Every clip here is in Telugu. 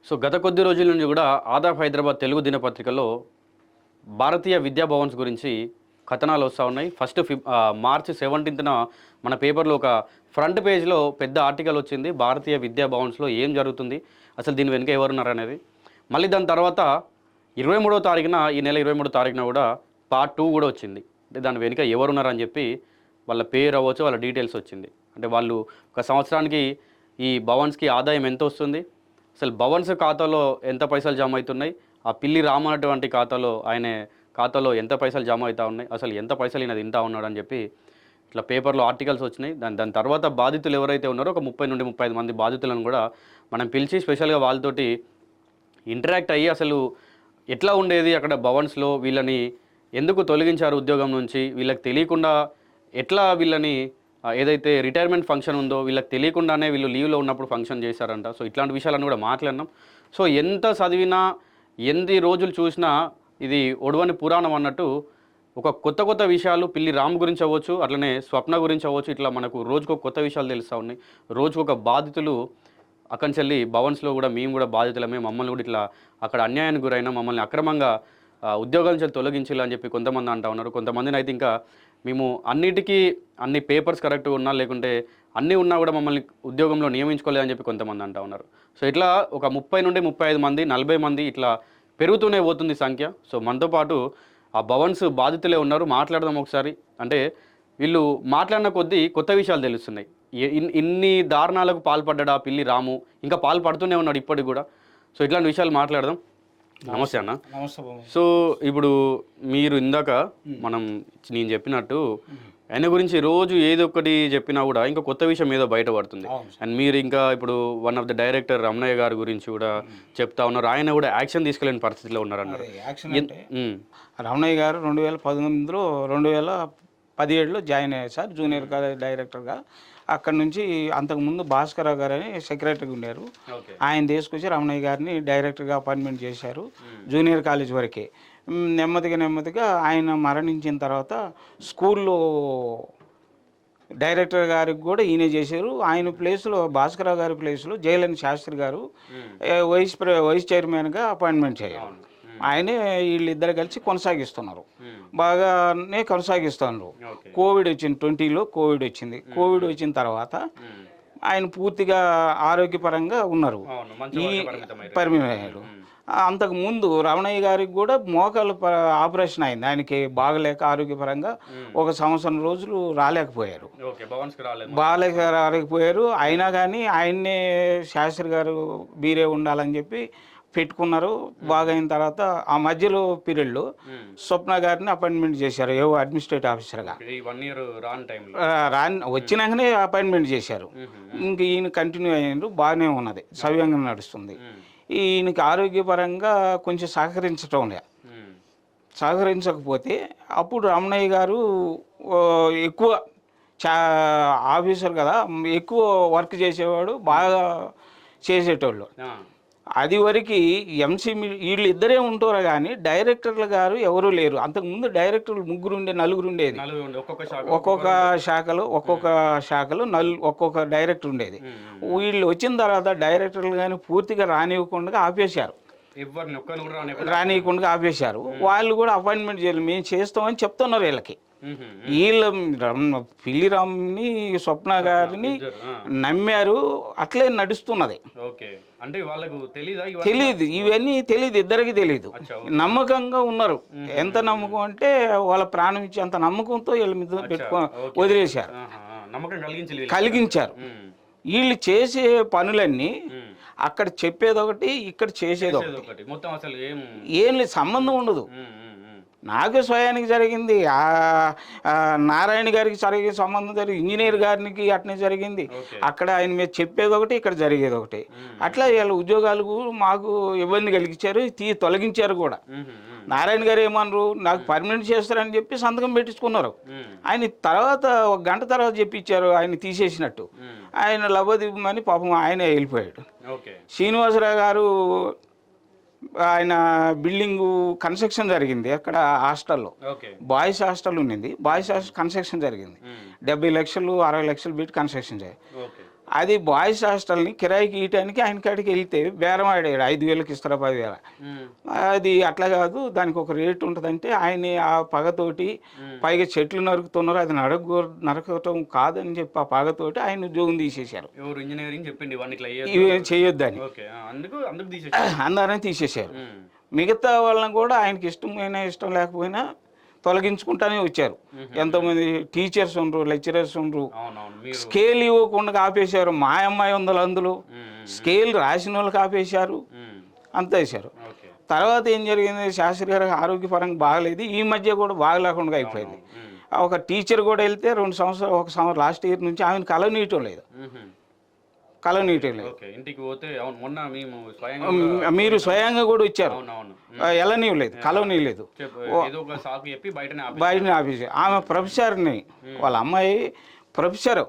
సో గత కొద్ది రోజుల నుంచి కూడా ఆదాబ్ హైదరాబాద్ తెలుగు దినపత్రికలో భారతీయ విద్యా భవన్స్ గురించి కథనాలు వస్తూ ఉన్నాయి. మార్చి 17న మన పేపర్లో ఒక ఫ్రంట్ పేజ్లో పెద్ద ఆర్టికల్ వచ్చింది. భారతీయ విద్యా భవన్స్లో ఏం జరుగుతుంది, అసలు దీని వెనుక ఎవరున్నారు అనేది. మళ్ళీ దాని తర్వాత 23వ తారీఖున, ఈ నెల 23వ తారీఖున కూడా పార్ట్ 2 కూడా వచ్చింది. అంటే దాని వెనుక ఎవరున్నారని చెప్పి వాళ్ళ పేరు అవ్వచ్చు, వాళ్ళ డీటెయిల్స్ వచ్చింది. అంటే వాళ్ళు ఒక సంవత్సరానికి ఈ భవన్స్కి ఆదాయం ఎంత వస్తుంది, అసలు భవన్స్ ఖాతాలో ఎంత పైసలు జమ అవుతున్నాయి, ఆ పిల్లి రామ్ అనేటువంటి ఖాతాలో ఎంత పైసలు జమ అవుతా ఉన్నాయి, అసలు ఎంత పైసలు ఈయన తింటా ఉన్నాడు అని చెప్పి ఇట్లా పేపర్లో ఆర్టికల్స్ వచ్చినాయి. దాని తర్వాత బాధితులు ఎవరైతే ఉన్నారో ఒక 30 నుండి 35 మంది బాధితులను కూడా మనం పిలిచి స్పెషల్గా వాళ్ళతోటి ఇంటరాక్ట్ అయ్యి అసలు ఎట్లా ఉండేది అక్కడ భవన్స్లో, వీళ్ళని ఎందుకు తొలగించారు ఉద్యోగం నుంచి, వీళ్ళకి తెలియకుండా ఎట్లా వీళ్ళని ఏదైతే రిటైర్మెంట్ ఫంక్షన్ ఉందో వీళ్ళకి తెలియకుండానే వీళ్ళు లీవ్లో ఉన్నప్పుడు ఫంక్షన్ చేశారంట. సో ఇట్లాంటి విషయాలను కూడా మాట్లాడినాం. సో ఎంత చదివినా ఎన్ని రోజులు చూసినా ఇది ఒడవని పురాణం అన్నట్టు ఒక కొత్త విషయాలు పిల్లి రామ్ గురించి అవ్వచ్చు, అట్లనే స్వప్న గురించి అవ్వచ్చు, ఇట్లా మనకు రోజుకొక కొత్త విషయాలు తెలుస్తూ ఉన్నాయి. రోజుకొక బాధితులు అక్కడి నుంచి భవన్స్లో కూడా మేము కూడా బాధితులమే, మమ్మల్ని కూడా ఇట్లా అక్కడ అన్యాయానికి గురైనా మమ్మల్ని అక్రమంగా ఉద్యోగాల నుంచి తొలగించాలని చెప్పి కొంతమంది అంటూ ఉన్నారు. కొంతమందిని అయితే ఇంకా మేము అన్ని పేపర్స్ కరెక్ట్గా ఉన్నా లేకుంటే అన్నీ ఉన్నా కూడా మమ్మల్ని ఉద్యోగంలో నియమించుకోలేదని చెప్పి కొంతమంది అంటూ ఉన్నారు. సో ఇట్లా ఒక 30 నుండి 35 మంది 40 మంది ఇట్లా పెరుగుతూనే పోతుంది సంఖ్య. సో మనతో పాటు ఆ భవన్స్ బాధితులే ఉన్నారు, మాట్లాడదాం ఒకసారి. అంటే వీళ్ళు మాట్లాడిన కొద్దీ కొత్త విషయాలు తెలుస్తున్నాయి. ఇన్ని దారుణాలకు పాల్పడ్డా పిల్లి రాము, ఇంకా పాల్పడుతూనే ఉన్నాడు ఇప్పటికి కూడా. సో ఇట్లాంటి విషయాలు మాట్లాడదాం. నమస్తే అన్న. నమస్తే. సో ఇప్పుడు మీరు ఇందాక నేను చెప్పినట్టు ఆయన గురించి రోజు ఏదో ఒకటి చెప్పినా కూడా ఇంకా కొత్త విషయం ఏదో బయటపడుతుంది. అండ్ మీరు ఇంకా ఇప్పుడు one of the director Ramanayya గారి గురించి కూడా చెప్తా ఉన్నారు. ఆయన కూడా యాక్షన్ తీసుకోలేని పరిస్థితిలో ఉన్నారన్నారు. రమణయ్య గారు 2019లో 2017లో జాయిన్ అయ్యారు సార్ జూనియర్ కాలేజ్ డైరెక్టర్గా. అక్కడ నుంచి అంతకుముందు భాస్కరరావు గారు అని సెక్రటరీగా ఉన్నారు. ఆయన తీసుకొచ్చి రమణయ్య గారిని డైరెక్టర్గా అపాయింట్మెంట్ చేశారు జూనియర్ కాలేజ్ వరకే. నెమ్మదిగా ఆయన మరణించిన తర్వాత స్కూల్లో డైరెక్టర్ గారికి కూడా ఈయన చేశారు. ఆయన ప్లేస్లో భాస్కరరావు గారి ప్లేస్లో జయలలిత శాస్త్రి గారు వైస్ చైర్మన్గా అపాయింట్మెంట్ చేయాలి. ఆయనే వీళ్ళిద్దరు కలిసి కొనసాగిస్తున్నారు, బాగానే కొనసాగిస్తున్నారు. కోవిడ్ వచ్చింది, 2020లో కోవిడ్ వచ్చింది. కోవిడ్ వచ్చిన తర్వాత ఆయన పూర్తిగా ఆరోగ్యపరంగా ఉన్నారు, ఈ పరిమితమయ్యారు. అంతకుముందు రమణయ్య గారికి కూడా మోకాలు ఆపరేషన్ అయింది. ఆయనకి బాగలేక ఆరోగ్యపరంగా ఒక సంవత్సరం రోజులు రాలేకపోయారు. అయినా కానీ ఆయన్నే శాస్త్రి గారు మీరే ఉండాలని చెప్పి పెట్టుకున్నారు. బాగా అయిన తర్వాత ఆ మధ్యలో పీరియడ్లో స్వప్న గారిని అపాయింట్మెంట్ చేశారు అడ్మినిస్ట్రేటివ్ ఆఫీసర్గా. వచ్చినాకనే అపాయింట్మెంట్ చేశారు. ఇంక ఈయన కంటిన్యూ అయ్యారు, బాగానే ఉన్నది, సవ్యంగా నడుస్తుంది. ఈయనకి ఆరోగ్యపరంగా కొంచెం సహకరించకపోతే అప్పుడు రమణయ్య గారు ఎక్కువ ఆఫీసర్ కదా, ఎక్కువ వర్క్ చేసేవాడు, బాగా చేసేటోళ్ళు. అది వరకు ఎంసీ వీళ్ళు ఇద్దరే ఉంటారు కానీ డైరెక్టర్లు గారు ఎవరూ లేరు. అంతకుముందు డైరెక్టర్లు 4 ఉండేది. ఒక్కొక్క శాఖలో ఒక్కొక్క డైరెక్టర్ ఉండేది. వీళ్ళు వచ్చిన తర్వాత డైరెక్టర్లు కానీ పూర్తిగా రానివ్వకుండా ఆపేశారు. వాళ్ళు కూడా అపాయింట్మెంట్ చేయాలి, మేము చేస్తామని చెప్తున్నారు వీళ్ళకి. పిల్లి రామ్ని స్వప్న గారిని నమ్మారు, అట్లే నడుస్తున్నది. తెలియదు, ఇవన్నీ తెలియదు, ఇద్దరికి తెలియదు. నమ్మకంగా ఉన్నారు. ఎంత నమ్మకం అంటే వాళ్ళ ప్రాణం ఇచ్చి అంత నమ్మకంతో వీళ్ళ మీద వదిలేశారు, కలిగించారు. వీళ్ళు చేసే పనులన్నీ అక్కడ చెప్పేదొకటి, ఇక్కడ చేసేదొకటి, ఏం లేదు, సంబంధం ఉండదు. నాకు స్వయానికి జరిగింది, నారాయణ గారికి జరిగే సంబంధం జరిగింది, ఇంజనీర్ గారికి అట్నే జరిగింది. అక్కడ ఆయన మీద చెప్పేది ఒకటి, ఇక్కడ జరిగేది ఒకటి. అట్లా వీళ్ళ ఉద్యోగాలకు మాకు ఇబ్బంది కలిగించారు, తొలగించారు కూడా. నారాయణ గారు ఏమన్నారు, నాకు పర్మనెంట్ చేస్తారని చెప్పి సంతకం పెట్టించుకున్నారు. ఆయన తర్వాత 1 గంట తర్వాత చెప్పించారు ఆయన తీసేసినట్టు. ఆయన లబోదిబ్బమని పాపం ఆయన వెళ్ళిపోయాడు. శ్రీనివాసరావు గారు ఆయన బిల్డింగు కన్స్ట్రక్షన్ జరిగింది అక్కడ హాస్టల్లో, బాయ్స్ హాస్టల్ ఉండింది. బాయ్స్ హాస్టల్ కన్స్ట్రక్షన్ జరిగింది. 70 లక్షలు 60 లక్షలు పెట్టి కన్స్ట్రక్షన్ చేయాలి. అది బాయ్స్ హాస్టల్ని కిరాయికి ఇయటానికి ఆయన కాడికి వెళ్తే బేరం ఆడాడు 5,000కి ఇస్తారా 10,000. అది అట్లా కాదు, దానికి ఒక రేటు ఉంటుందంటే ఆయన ఆ పగతోటి పైగా చెట్లు నరుకుతున్నారు, అది నరకటం కాదని చెప్పి ఆ పగతోటి ఆయన ఉద్యోగం తీసేశారు. ఇంజనీరింగ్ చెప్పింది ఇవి చేయొద్దని అందరని తీసేశారు. మిగతా వాళ్ళని కూడా ఆయనకి ఇష్టం లేకపోయినా తొలగించుకుంటానే వచ్చారు. ఎంతోమంది టీచర్స్ ఉండరు, లెక్చరర్స్ ఉండరు, స్కేల్ ఇవ్వకుండా ఆపేశారు. మా అమ్మాయి ఉందలు అందులో స్కేల్ రాసిన వాళ్ళకి ఆపేశారు, అంత వేశారు. తర్వాత ఏం జరిగింది, శాస్త్రి గారికి ఆరోగ్యపరంగా బాగలేదు, ఈ మధ్య కూడా బాగలేకుండా అయిపోయింది. ఒక టీచర్ కూడా వెళ్తే 2 సంవత్సరాలు, 1 సంవత్సరం లాస్ట్ ఇయర్ నుంచి ఆమెను కలవనీయటం లేదు. ఇంటికి పోతే మొన్న మేము మీరు స్వయంగా కూడా ఇచ్చారు, వెళ్ళనీయలేదు, కలవనీయలేదు, బయటనే ఆఫీసు. ఆమె ప్రొఫెసర్ని, వాళ్ళ అమ్మాయి ప్రొఫెసర్.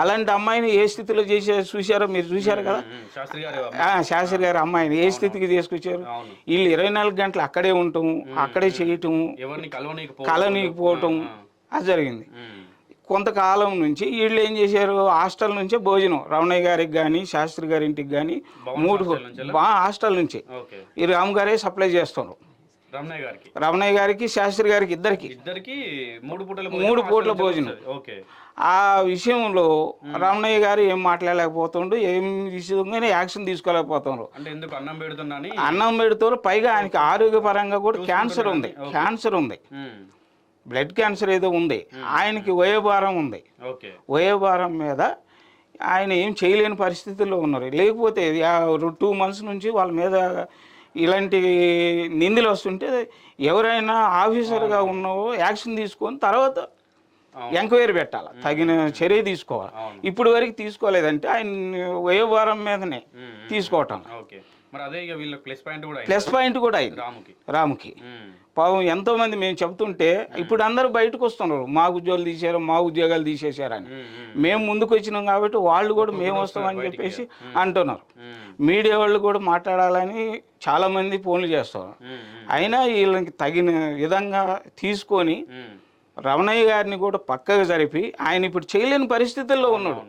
అలాంటి అమ్మాయిని ఏ స్థితిలో చూశారో మీరు చూశారు కదా. శాస్త్రి గారి అమ్మాయిని ఏ స్థితికి తీసుకొచ్చారు. వీళ్ళు 24 గంటలు అక్కడే ఉండటము, అక్కడే చేయటము, కలవనీయకపోవటం అది జరిగింది. కొంతకాలం నుంచి వీళ్ళు ఏం చేశారు, హాస్టల్ నుంచే భోజనం రమణయ్య గారికి కానీ శాస్త్రి గారి ఇంటికి కానీ 3 హాస్టల్ నుంచి ఈ రామ్ గారే సప్లై చేస్తున్నారు. రమణయ్య గారికి శాస్త్రి గారికి ఇద్దరికి 3 పూటల భోజనం. ఆ విషయంలో రమణయ్య గారు ఏం మాట్లాడలేకపోతుండ్రు, ఏం విషయంగానే యాక్షన్ తీసుకోలేకపోతున్నారు. అన్నం పెడుతున్నారు, పైగా ఆయనకి ఆరోగ్యపరంగా కూడా క్యాన్సర్ ఉంది, బ్లడ్ క్యాన్సర్ ఏదో ఉంది, ఆయనకి వయోభారం ఉంది. వయోభారం మీద ఆయన ఏం చేయలేని పరిస్థితుల్లో ఉన్నారు. లేకపోతే 2 months నుంచి వాళ్ళ మీద ఇలాంటి నిందలు వస్తుంటే ఎవరైనా ఆఫీసర్గా ఉన్నావో యాక్షన్ తీసుకొని తర్వాత ఎంక్వైరీ పెట్టాలి, తగిన చర్య తీసుకోవాలి. ఇప్పుడు వరకు తీసుకోలేదంటే ఆయన వయోభారం మీదనే తీసుకోవటం. ప్లస్ పాయింట్ కూడా అయింది రాముకి. పాపం ఎంతోమంది మేము చెప్తుంటే ఇప్పుడు అందరూ బయటకు వస్తున్నారు, మా ఉద్యోగాలు తీసేశారని. మేము ముందుకు వచ్చినాం కాబట్టి వాళ్ళు కూడా మేము వస్తామని చెప్పేసి అంటున్నారు. మీడియా వాళ్ళు కూడా మాట్లాడాలని చాలామంది ఫోన్లు చేస్తున్నారు. అయినా వీళ్ళకి తగిన విధంగా తీసుకొని రమణయ్య గారిని కూడా పక్కగా జరిపి, ఆయన ఇప్పుడు చేయలేని పరిస్థితుల్లో ఉన్నాడు.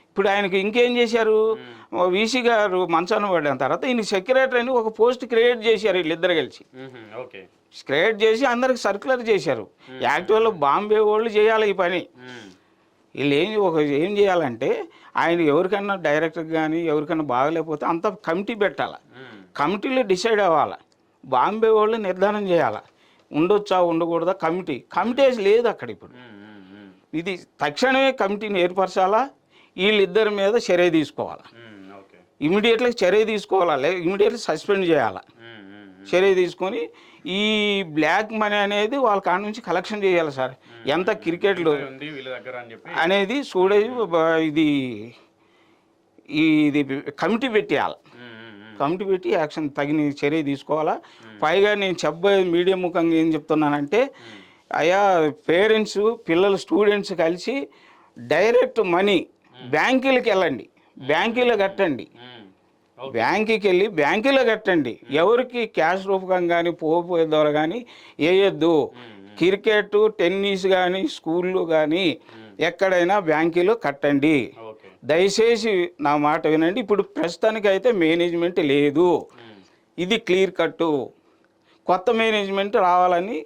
ఇప్పుడు ఆయనకి ఇంకేం చేశారు, వీసీ గారు మంచాన పడిన తర్వాత ఈయన సెక్రటరీ అని ఒక పోస్ట్ క్రియేట్ చేశారు వీళ్ళిద్దరు కలిసి. క్రియేట్ చేసి అందరికి సర్క్యులర్ చేశారు. యాక్చువల్గా బాంబే వాళ్ళు చేయాలి ఈ పని. వీళ్ళు ఏం చేయాలంటే ఆయన ఎవరికైనా డైరెక్టర్ కానీ ఎవరికైనా బాగలేకపోతే అంత కమిటీ పెట్టాలి, కమిటీలో డిసైడ్ అవ్వాలి, బాంబే వాళ్ళు నిర్ధారణ చేయాలి, ఉండొచ్చా ఉండకూడదా కమిటీ లేదు అక్కడ. ఇప్పుడు ఇది తక్షణమే కమిటీని ఏర్పరచాలా, వీళ్ళిద్దరి మీద చర్య తీసుకోవాలి, ఇమీడియట్గా చర్య తీసుకోవాలి, ఇమీడియట్గా సస్పెండ్ చేయాలి. చర్య తీసుకొని ఈ బ్లాక్ మనీ అనేది వాళ్ళ కాడ నుంచి కలెక్షన్ చేయాలి సార్. ఎంత క్రికెట్లో అనేది ఇది కమిటీ పెట్టేయాలి, కమిటీ పెట్టి యాక్షన్ తగిన చర్య తీసుకోవాలా. పైగా నేను చెప్పబోయేది మీడియా ముఖంగా ఏం చెప్తున్నానంటే, అయ్యా పేరెంట్స్ పిల్లలు స్టూడెంట్స్ కలిసి డైరెక్ట్ మనీ బ్యాంకులకు వెళ్ళండి, బ్యాంకులో కట్టండి, బ్యాంకుకి వెళ్ళి బ్యాంకులో కట్టండి. ఎవరికి క్యాష్ రూపకం కానీ పోయే ద్వారా కానీ వేయొద్దు. క్రికెట్ టెన్నిస్ కానీ స్కూళ్ళు కానీ ఎక్కడైనా బ్యాంకులో కట్టండి. దయచేసి నా మాట వినండి. ఇప్పుడు ప్రస్తుతానికి అయితే మేనేజ్మెంట్ లేదు, ఇది క్లియర్ కట్టు, కొత్త మేనేజ్మెంట్ రావాలని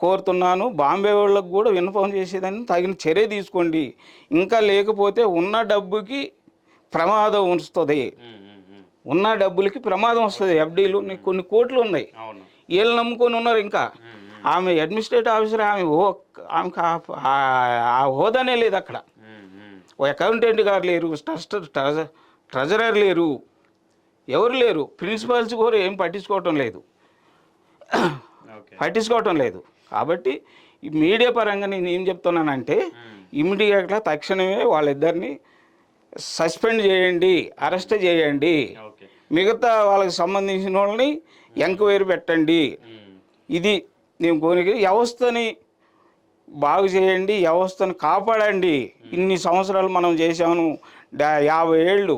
కోరుతున్నాను. బాంబే వాళ్ళకు కూడా ఇన్ఫార్మ్ చేసేదాన్ని తగిన చర్య తీసుకోండి. ఇంకా లేకపోతే ఉన్న డబ్బుకి ప్రమాదం వస్తుంది, ఉన్న డబ్బులకి ప్రమాదం వస్తుంది. ఎఫ్డీలు కొన్ని కోట్లు ఉన్నాయి, వీళ్ళు నమ్ముకొని ఉన్నారు. ఇంకా ఆమె అడ్మినిస్ట్రేటివ్ ఆఫీసర్, ఆమెకు ఆ హోదానే లేదు అక్కడ. ఓ అకౌంటెంట్ గారు లేరు, ట్రెజరర్ లేరు, ఎవరు లేరు. ప్రిన్సిపల్స్ కూడా ఏం పట్టించుకోవటం లేదు. కాబట్టి ఈ మీడియా పరంగా నేను ఏం చెప్తున్నానంటే, ఇమ్మీడియట్గా తక్షణమే వాళ్ళిద్దరిని సస్పెండ్ చేయండి, అరెస్ట్ చేయండి, మిగతా వాళ్ళకి సంబంధించిన వాళ్ళని ఎంక్వైరీ పెట్టండి. ఇది నేను కోరిక. వ్యవస్థని బాగు చేయండి, వ్యవస్థను కాపాడండి. ఇన్ని సంవత్సరాలు మనం చేసాము, 50 ఏళ్ళు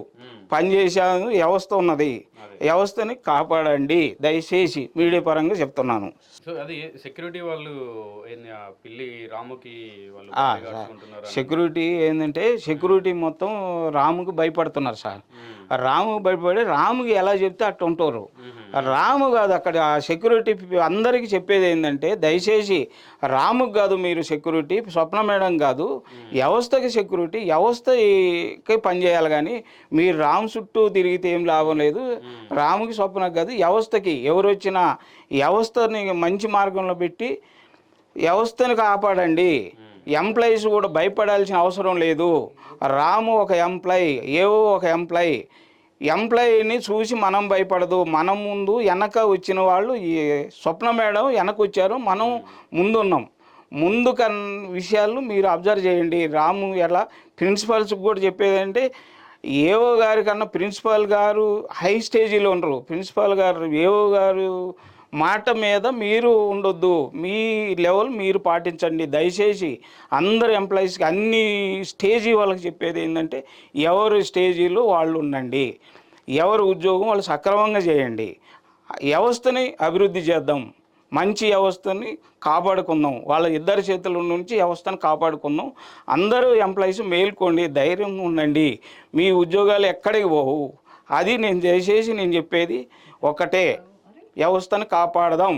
పనిచేసే వ్యవస్థ ఉన్నది. వ్యవస్థని కాపాడండి దయచేసి మీడియా పరంగా చెప్తున్నాను. సో అది సెక్యూరిటీ వాళ్ళు పిల్లి రాముకి వాళ్ళు సెక్యూరిటీ ఏంటంటే సెక్యూరిటీ మొత్తం రాముకి భయపడుతున్నారు సార్. రాముకి భయపడి రాముకి ఎలా చెప్తే అట్టు ఉంటారు. రాము కాదు అక్కడ సెక్యూరిటీ అందరికీ చెప్పేది ఏంటంటే దయచేసి రాముకి కాదు మీరు సెక్యూరిటీ, స్వప్న మేడం కాదు, వ్యవస్థకి సెక్యూరిటీ, వ్యవస్థకి పనిచేయాలి. కానీ మీరు రాము చుట్టూ తిరిగితే ఏం లాభం లేదు. రాముకి స్వప్నకి కాదు, వ్యవస్థకి ఎవరు వచ్చినా వ్యవస్థని మంచి మార్గంలో పెట్టి వ్యవస్థను కాపాడండి. ఎంప్లాయీస్ కూడా భయపడాల్సిన అవసరం లేదు. రాము ఒక ఎంప్లాయీ, ఏవో ఒక ఎంప్లాయీని చూసి మనం భయపడదు. మనం ముందు వెనక వచ్చిన వాళ్ళు ఈ స్వప్న మేడం వెనక వచ్చారు, మనం ముందున్నాం. ముందు విషయాలు మీరు అబ్జర్వ్ చేయండి. రాము ఎలా ప్రిన్సిపల్స్కి కూడా చెప్పేదంటే ఏఓ గారి కన్నా ప్రిన్సిపాల్ గారు హై స్టేజీలో ఉండరు. ప్రిన్సిపాల్ గారు ఏఓ గారు మాట మీద మీరు ఉండొద్దు, మీ లెవెల్ మీరు పాటించండి. దయచేసి అందరు ఎంప్లాయీస్కి అన్ని స్టేజీ వాళ్ళకి చెప్పేది ఏంటంటే ఎవరు స్టేజీలో వాళ్ళు ఉండండి, ఎవరు ఉద్యోగం వాళ్ళు సక్రమంగా చేయండి, వ్యవస్థని అభివృద్ధి చేద్దాం, మంచి వ్యవస్థని కాపాడుకుందాం, వాళ్ళ ఇద్దరి చేతుల నుంచి వ్యవస్థను కాపాడుకుందాం. అందరూ ఎంప్లాయీస్ మేల్కోండి, ధైర్యంగా ఉండండి, మీ ఉద్యోగాలు ఎక్కడికి పోవు. అది నేను దయచేసి నేను చెప్పేది ఒకటే, వ్యవస్థను కాపాడదాం.